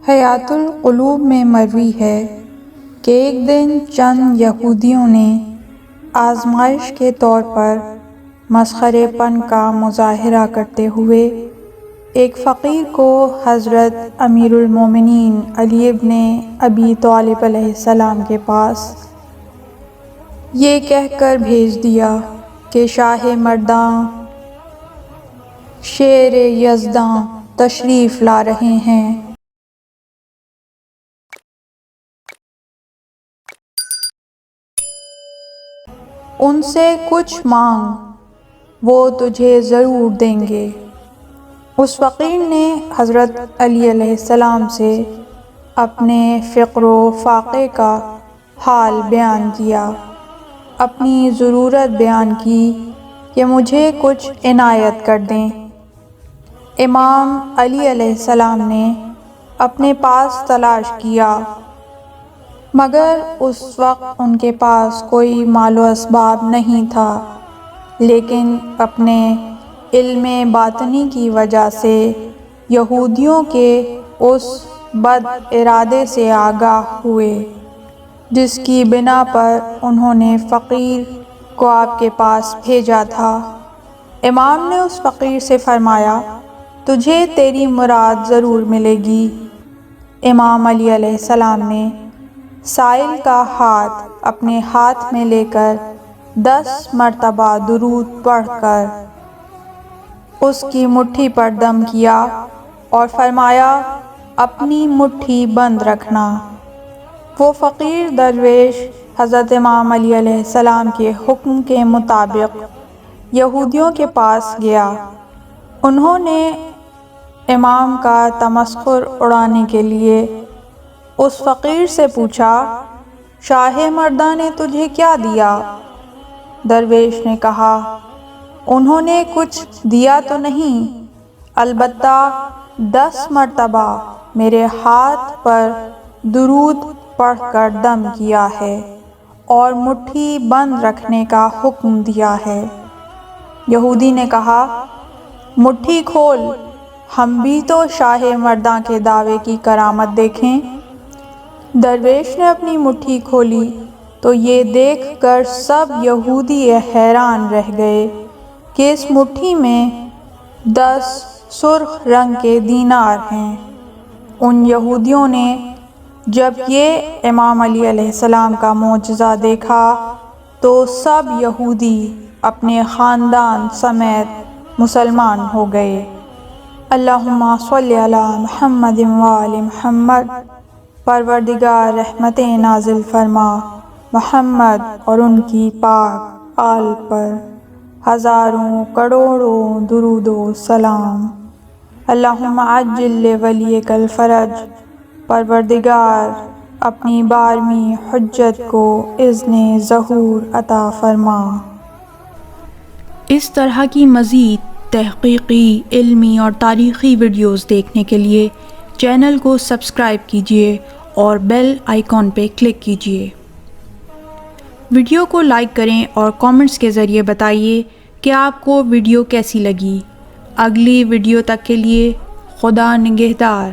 حیات القلوب میں مروی ہے کہ ایک دن چند یہودیوں نے آزمائش کے طور پر مسخرے پن کا مظاہرہ کرتے ہوئے ایک فقیر کو حضرت امیر المومنین علی ابن ابی طالب علیہ السلام کے پاس یہ کہہ کر بھیج دیا کہ شاہ مرداں شیر یزداں تشریف لا رہے ہیں۔ ان سے کچھ مانگ، وہ تجھے ضرور دیں گے۔ اس فقیر نے حضرت علی علیہ السلام سے اپنے فقر و فاقے کا حال بیان کیا، اپنی ضرورت بیان کی کہ مجھے کچھ عنایت کر دیں۔ امام علی علیہ السلام نے اپنے پاس تلاش کیا، مگر اس وقت ان کے پاس کوئی مال و اسباب نہیں تھا، لیکن اپنے علم باطنی کی وجہ سے یہودیوں کے اس بد ارادے سے آگاہ ہوئے جس کی بنا پر انہوں نے فقیر کو آپ کے پاس بھیجا تھا۔ امام نے اس فقیر سے فرمایا، تجھے تیری مراد ضرور ملے گی۔ امام علی علیہ السلام نے سائل کا ہاتھ اپنے ہاتھ میں لے کر 10 مرتبہ درود پڑھ کر اس کی مٹھی پر دم کیا اور فرمایا، اپنی مٹھی بند رکھنا۔ وہ فقیر درویش حضرت امام علی علیہ السلام کے حکم کے مطابق یہودیوں کے پاس گیا۔ انہوں نے امام کا تمسخر اڑانے کے لیے اس فقیر سے پوچھا، شاہ مرداں نے تجھے کیا دیا؟ درویش نے کہا، انہوں نے کچھ دیا تو نہیں، البتہ 10 مرتبہ میرے ہاتھ پر درود پڑھ کر دم کیا ہے اور مٹھی بند رکھنے کا حکم دیا ہے۔ یہودی نے کہا، مٹھی کھول، ہم بھی تو شاہ مرداں کے دعوے کی کرامت دیکھیں۔ درویش نے اپنی مٹھی کھولی تو یہ دیکھ کر سب یہودی حیران رہ گئے کہ اس مٹھی میں 10 سرخ رنگ کے دینار ہیں۔ ان یہودیوں نے جب یہ امام علی علیہ السلام کا معجزہ دیکھا تو سب یہودی اپنے خاندان سمیت مسلمان ہو گئے۔ اللہم صلی علی محمد وآل محمد۔ پروردگار رحمتیں نازل فرما محمد اور ان کی پاک آل پر ہزاروں کروڑوں درود و سلام۔ اللہم عجل لولیک الفرج۔ پروردگار اپنی 12ویں حجت کو اذن ظہور عطا فرما۔ اس طرح کی مزید تحقیقی، علمی اور تاریخی ویڈیوز دیکھنے کے لیے چینل کو سبسکرائب کیجیے اور بیل آئیکن پہ کلک کیجیے۔ ویڈیو کو لائک کریں اور کامنٹس کے ذریعے بتائیے کہ آپ کو ویڈیو کیسی لگی۔ اگلی ویڈیو تک کے لیے خدا نگہدار۔